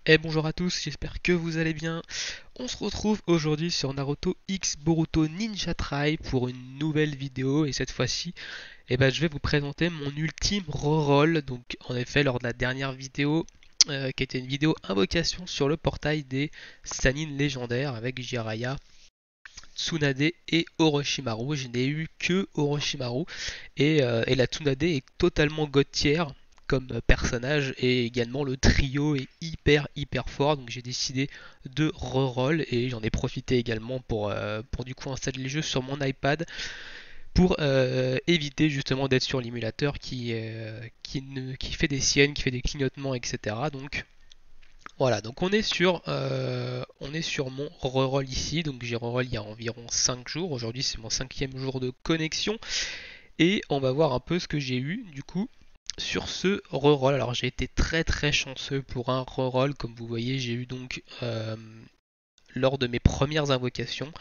Et bonjour à tous, j'espère que vous allez bien. On se retrouve aujourd'hui sur Naruto X Boruto Ninja Try pour une nouvelle vidéo et cette fois-ci, je vais vous présenter mon ultime reroll. Donc en effet, lors de la dernière vidéo, qui était une vidéo invocation sur le portail des Sannin légendaires avec Jiraiya, Tsunade et Orochimaru. Je n'ai eu que Orochimaru et la Tsunade est totalement god tier comme personnage et également le trio est hyper fort, donc j'ai décidé de reroll et j'en ai profité également pour du coup installer le jeu sur mon iPad pour éviter justement d'être sur l'émulateur qui fait des siennes, qui fait des clignotements, etc. Donc voilà, donc on est sur mon reroll ici, donc j'ai reroll il y a environ 5 jours, aujourd'hui c'est mon cinquième jour de connexion, et on va voir un peu ce que j'ai eu du coup sur ce reroll. Alors j'ai été très chanceux pour un reroll, comme vous voyez j'ai eu donc lors de mes premières invocations,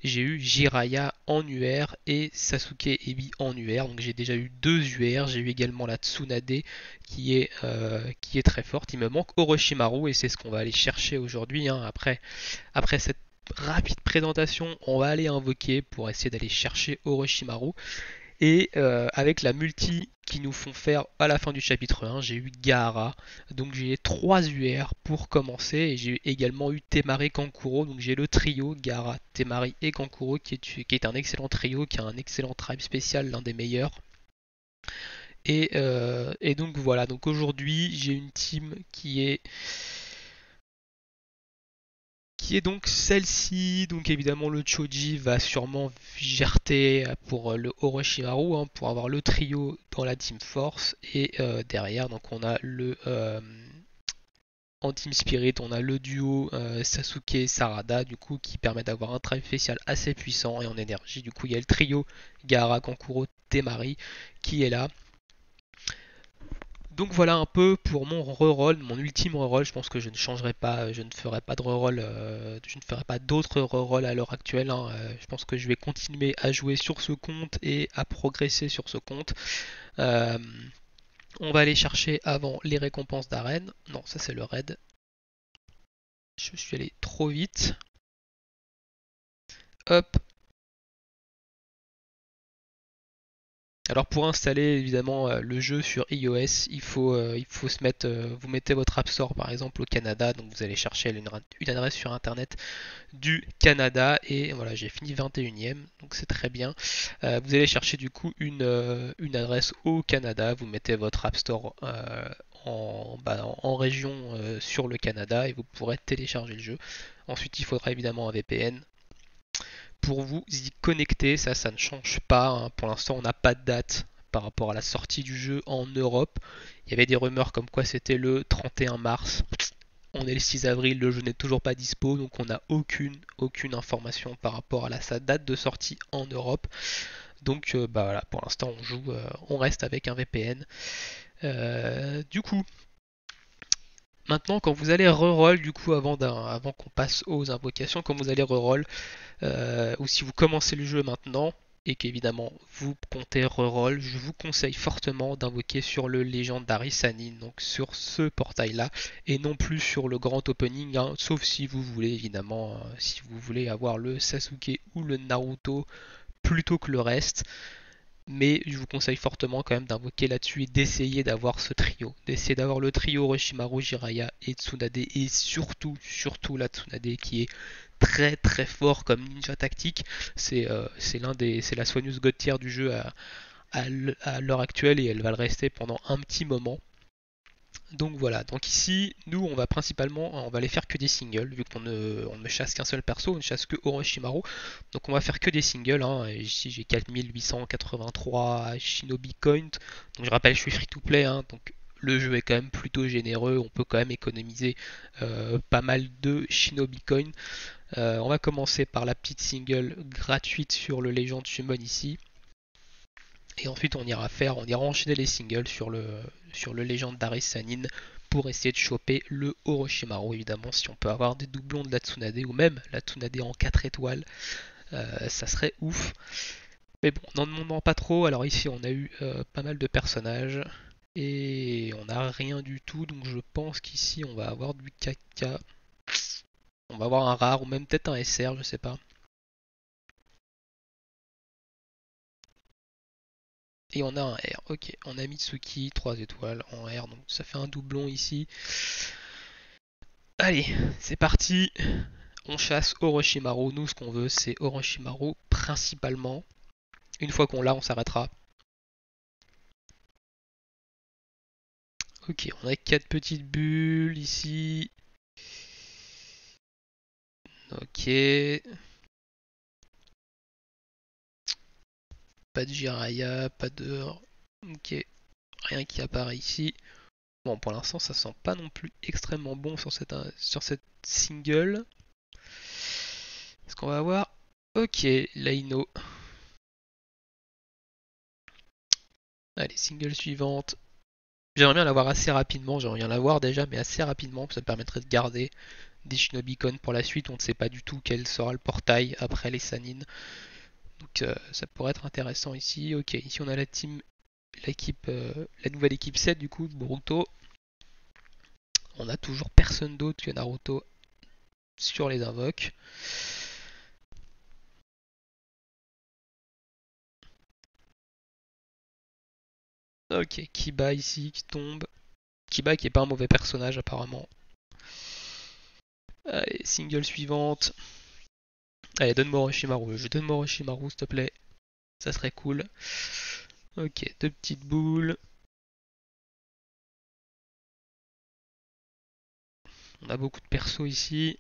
j'ai eu Jiraiya en UR et Sasuke Ebi en UR. Donc j'ai déjà eu deux UR. J'ai eu également la Tsunade qui est très forte. Il me manque Orochimaru et c'est ce qu'on va aller chercher aujourd'hui. Hein. Après cette rapide présentation, on va aller invoquer pour essayer d'aller chercher Orochimaru. Et avec la multi qui nous font faire à la fin du chapitre 1, j'ai eu Gaara. Donc j'ai 3 UR pour commencer. Et j'ai également eu Temari Kankuro. Donc j'ai le trio Gaara, Temari et Kankuro qui est un excellent trio, qui a un excellent tribe spécial, l'un des meilleurs. Et donc voilà, donc aujourd'hui j'ai une team qui est donc celle-ci. Donc évidemment le Choji va sûrement gerter pour le Orochimaru, hein, pour avoir le trio dans la Team Force. Et derrière donc on a en Team Spirit, on a le duo Sasuke Sarada du coup qui permet d'avoir un tribe spécial assez puissant. Et en énergie du coup il y a le trio Gaara, Kankuro, Temari qui est là. Donc voilà un peu pour mon reroll, mon ultime reroll. Je pense que je ne changerai pas, je ne ferai pas de reroll, je ne ferai pas d'autres rerolls à l'heure actuelle. Hein. Je pense que je vais continuer à jouer sur ce compte et à progresser sur ce compte. Euh, on va aller chercher avant les récompenses d'arène. Non, ça c'est le raid. Je suis allé trop vite. Hop, alors pour installer évidemment le jeu sur iOS, il faut se mettre, vous mettez votre App Store par exemple au Canada, donc vous allez chercher une adresse sur internet du Canada et voilà j'ai fini 21ème donc c'est très bien. Vous allez chercher du coup une adresse au Canada, vous mettez votre App Store en région sur le Canada et vous pourrez télécharger le jeu. Ensuite il faudra évidemment un VPN pour vous y connecter. Ça ne change pas. Hein. Pour l'instant, on n'a pas de date par rapport à la sortie du jeu en Europe. Il y avait des rumeurs comme quoi c'était le 31 mars. On est le 6 avril, le jeu n'est toujours pas dispo, donc on n'a aucune information par rapport à sa date de sortie en Europe. Donc voilà, pour l'instant on joue, on reste avec un VPN. Du coup, maintenant quand vous allez reroll, du coup avant qu'on passe aux invocations, quand vous allez reroll, ou si vous commencez le jeu maintenant et qu'évidemment vous comptez reroll, je vous conseille fortement d'invoquer sur le Legendary Sannin, donc sur ce portail là, et non plus sur le grand opening, hein, sauf si vous voulez évidemment, si vous voulez avoir le Sasuke ou le Naruto plutôt que le reste. Mais je vous conseille fortement quand même d'invoquer là-dessus et d'essayer d'avoir ce trio. D'essayer d'avoir le trio Orochimaru, Jiraiya et Tsunade. Et surtout la Tsunade qui est très fort comme ninja tactique. C'est la soigneuse god tier du jeu à l'heure actuelle et elle va le rester pendant un petit moment. Donc voilà, donc ici, nous on va principalement, on va aller faire que des singles, vu on ne chasse qu'un seul perso, on ne chasse que Orochimaru, donc on va faire que des singles, hein. Et ici j'ai 4883 Shinobi Coin, donc je rappelle je suis free to play, hein, donc le jeu est quand même plutôt généreux, on peut quand même économiser pas mal de Shinobi Coin. On va commencer par la petite single gratuite sur le Legend Summon ici. Et ensuite, on ira enchaîner les singles sur le Legendary Sannin pour essayer de choper le Orochimaru. Évidemment, si on peut avoir des doublons de la Tsunade ou même la Tsunade en 4 étoiles, ça serait ouf. Mais bon, n'en demandons pas trop. Alors ici, on a eu pas mal de personnages. Et on n'a rien du tout, donc je pense qu'ici on va avoir du caca. On va avoir un rare ou même peut-être un SR, je sais pas. Et on a un R, ok. On a Mitsuki, 3 étoiles en R, donc ça fait un doublon ici. Allez, c'est parti. On chasse Orochimaru. Nous, ce qu'on veut, c'est Orochimaru principalement. Une fois qu'on l'a, on s'arrêtera. Ok, on a 4 petites bulles ici. Ok. Pas de Jiraiya, pas de... Ok, rien qui apparaît ici. Bon, pour l'instant, ça sent pas non plus extrêmement bon sur cette single. Est-ce qu'on va avoir? Ok, Laino. Allez, single suivante. J'aimerais bien l'avoir assez rapidement, j'aimerais bien l'avoir déjà, mais assez rapidement, ça me permettrait de garder des Shinobicon pour la suite. On ne sait pas du tout quel sera le portail après les Sanines. Donc ça pourrait être intéressant ici. Ok, ici on a la team, la nouvelle équipe 7 du coup, Boruto. On a toujours personne d'autre que Naruto sur les invoques. Ok, Kiba ici qui tombe. Kiba qui est pas un mauvais personnage apparemment. Allez, single suivante. Allez, donne-moi Orochimaru. Je donne-moi Orochimaru s'il te plaît. Ça serait cool. Ok, 2 petites boules. On a beaucoup de persos ici.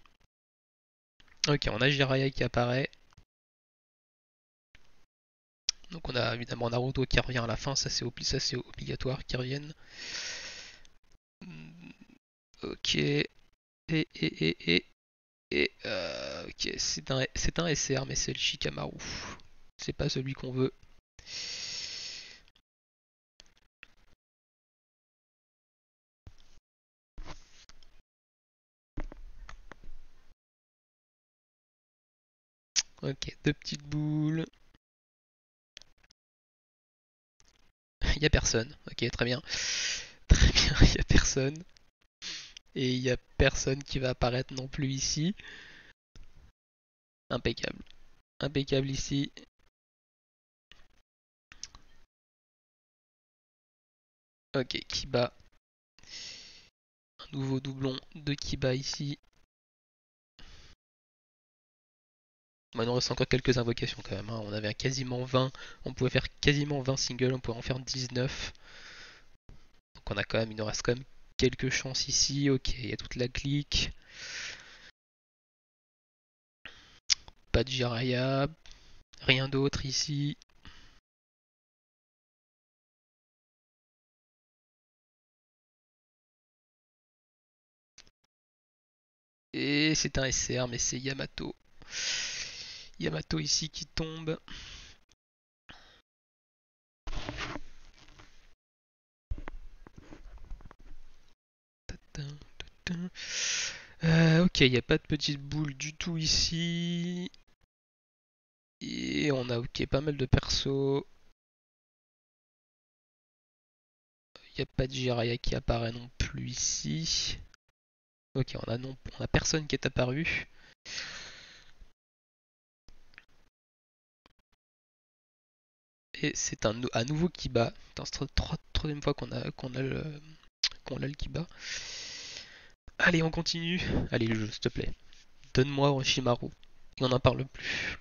Ok, on a Jiraiya qui apparaît. Donc on a évidemment Naruto qui revient à la fin, ça c'est obligatoire qu'il revienne. Ok, ok, c'est un SR, mais c'est le Shikamaru. C'est pas celui qu'on veut. Ok, 2 petites boules. Il y a personne. Ok, très bien. Très bien, il y a personne. Et il y a personne qui va apparaître non plus ici. Impeccable. Impeccable ici. Ok, Kiba. Un nouveau doublon de Kiba ici. Bon, il nous reste encore quelques invocations quand même. Hein. On avait quasiment 20. On pouvait faire quasiment 20 singles. On pouvait en faire 19. Donc on a quand même, il nous reste quand même quelques chances ici. Ok, il y a toute la clique. Pas de Jiraiya. Rien d'autre ici. Et c'est un SR, mais c'est Yamato. Yamato ici qui tombe. Ok, il n'y a pas de petite boule du tout ici. Et on a ok pas mal de persos. Il n'y a pas de Jiraiya qui apparaît non plus ici. Ok, on a personne qui est apparu. Et c'est à nouveau Kiba. C'est la troisième fois qu'on a le Kiba. Allez, on continue. Allez, le jeu, s'il te plaît. Donne-moi Orochimaru. Et on n'en parle plus.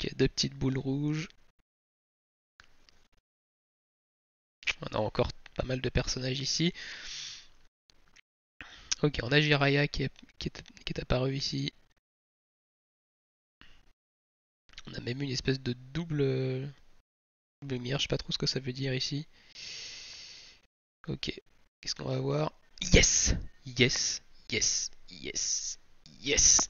Ok, 2 petites boules rouges. On a encore pas mal de personnages ici. Ok, on a Jiraiya qui est apparu ici. On a même une espèce de double lumière, je sais pas trop ce que ça veut dire ici. Ok, qu'est-ce qu'on va voir? Yes! Yes! Yes! Yes! Yes!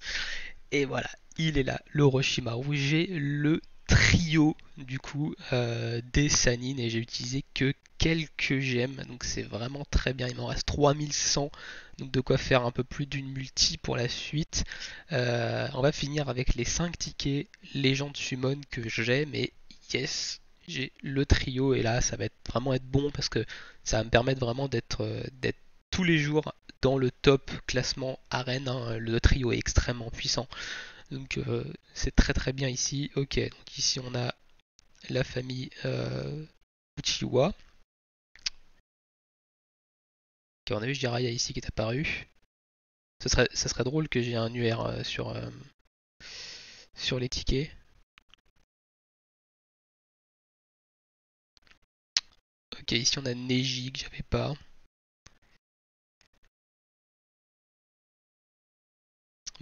Et voilà, il est là, le Orochimaru. J'ai le trio du coup des Sannin et j'ai utilisé que quelques gemmes, donc c'est vraiment très bien. Il m'en reste 3100, donc de quoi faire un peu plus d'une multi pour la suite. On va finir avec les 5 tickets légendes summon que j'ai, mais yes, j'ai le trio et là ça va vraiment être bon parce que ça va me permettre vraiment d'être tous les jours dans le top classement arène, hein. Le trio est extrêmement puissant. Donc c'est très très bien ici. Ok, donc ici on a la famille Uchiwa. Ok, on a vu Jiraiya ici qui est apparu. Ça serait drôle que j'ai un UR sur les tickets. Ok, ici on a Neji que j'avais pas.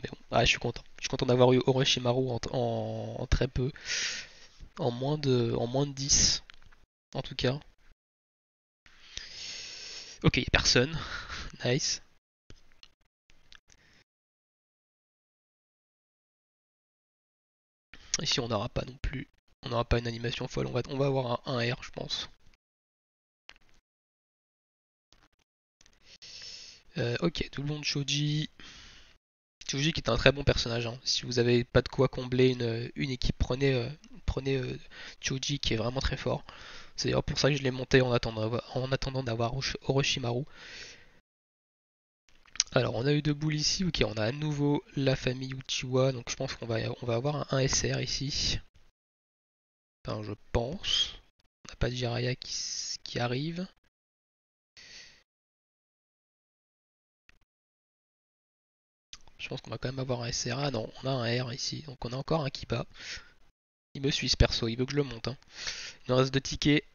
Mais bon, ah, je suis content. Je suis content d'avoir eu Orochimaru en très peu. En moins de 10 en tout cas. Ok, y a personne. Nice. Ici on n'aura pas non plus. On n'aura pas une animation folle. On va avoir un R je pense. Ok, tout le monde Shoji. Shoji qui est un très bon personnage, hein. Si vous avez pas de quoi combler une équipe, prenez Choji qui est vraiment très fort. C'est d'ailleurs pour ça que je l'ai monté en attendant d'avoir Orochimaru. Alors on a eu deux boules ici, ok, on a à nouveau la famille Uchiwa, donc je pense qu'on va avoir un SR ici. Enfin je pense. On n'a pas de Jiraiya qui arrive. Je pense qu'on va quand même avoir un SR. Ah non, on a un R ici, donc on a encore un Kiba. Il me suit ce perso, il veut que je le monte, hein. Il nous reste deux tickets.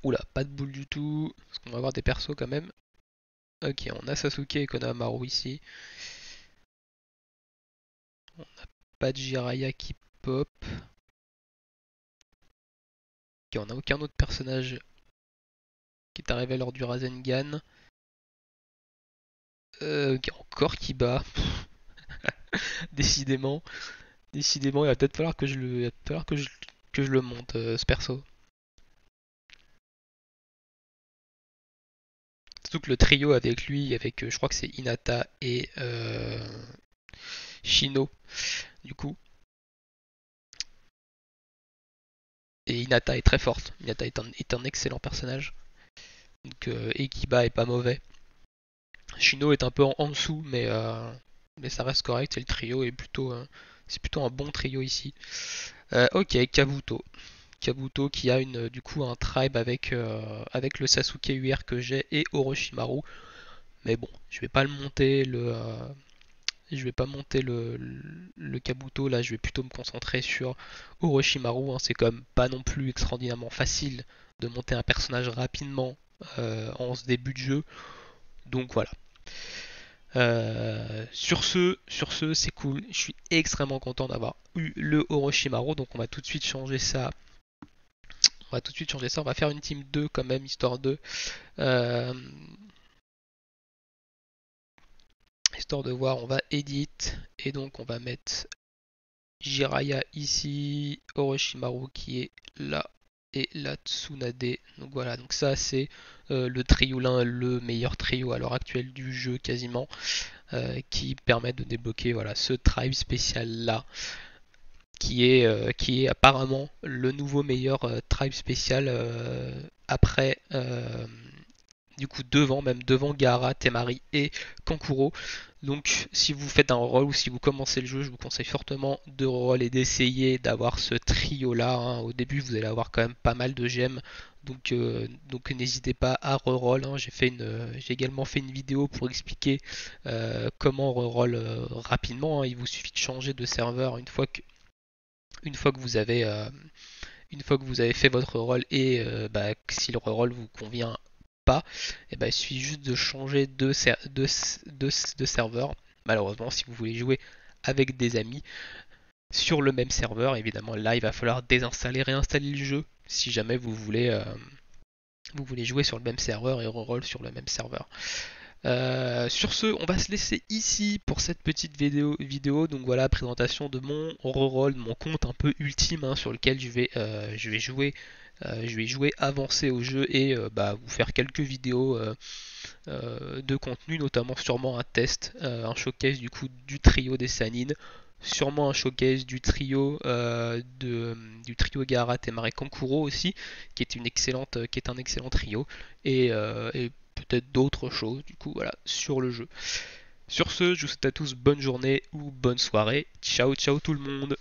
Oula, pas de boule du tout, parce qu'on va avoir des persos quand même. Ok, on a Sasuke et Konohamaru ici. On n'a pas de Jiraiya qui pop. Ok, on n'a aucun autre personnage qui est arrivé lors du Rasengan. Ok, encore Kiba. Décidément, décidément, il va peut-être falloir que je le monte, ce perso. Surtout que le trio avec lui, avec je crois que c'est Hinata et Shino, du coup. Et Hinata est très forte. Hinata est un excellent personnage. Donc, et Kiba est pas mauvais. Shino est un peu en dessous, mais ça reste correct. Et le trio c'est plutôt un bon trio ici. Ok, Kabuto. Kabuto qui a du coup un tribe avec le Sasuke UR que j'ai et Orochimaru. Mais bon, je vais pas monter le Kabuto là. Je vais plutôt me concentrer sur Orochimaru, hein. C'est quand même pas non plus extraordinairement facile de monter un personnage rapidement en ce début de jeu. Donc voilà. Sur ce, c'est cool. Je suis extrêmement content d'avoir eu le Orochimaru. Donc on va tout de suite changer ça. On va tout de suite changer ça. On va faire une team 2 quand même, euh, histoire de voir. On va edit et donc on va mettre Jiraiya ici, Orochimaru qui est là et la Tsunade. Donc voilà. Donc ça c'est le trio, le meilleur trio à l'heure actuelle du jeu quasiment. Qui permettent de débloquer voilà, ce tribe spécial là qui est apparemment le nouveau meilleur tribe spécial après du coup même devant Gaara, Temari et Kankuro. Donc si vous faites un roll ou si vous commencez le jeu, je vous conseille fortement de roll et d'essayer d'avoir ce trio là, hein. Au début vous allez avoir quand même pas mal de gemmes. Donc n'hésitez pas à reroll, hein. J'ai également fait une vidéo pour expliquer comment reroll rapidement, hein. Il vous suffit de changer de serveur une fois que vous avez fait votre rôle et si le rôle vous convient pas, et il suffit juste de changer de serveur. Malheureusement, si vous voulez jouer avec des amis sur le même serveur, évidemment là il va falloir désinstaller, réinstaller le jeu si jamais vous voulez jouer sur le même serveur et reroll sur le même serveur. Sur ce, on va se laisser ici pour cette petite vidéo. Donc voilà, présentation de mon reroll, de mon compte un peu ultime, hein, sur lequel je vais jouer Je vais jouer avancé au jeu et vous faire quelques vidéos de contenu, notamment sûrement un test, un showcase du coup du trio des Sanines, sûrement un showcase du trio du trio Gaara Temare Kankuro aussi, qui est un excellent trio, et peut-être d'autres choses du coup voilà sur le jeu. Sur ce, je vous souhaite à tous bonne journée ou bonne soirée. Ciao ciao tout le monde.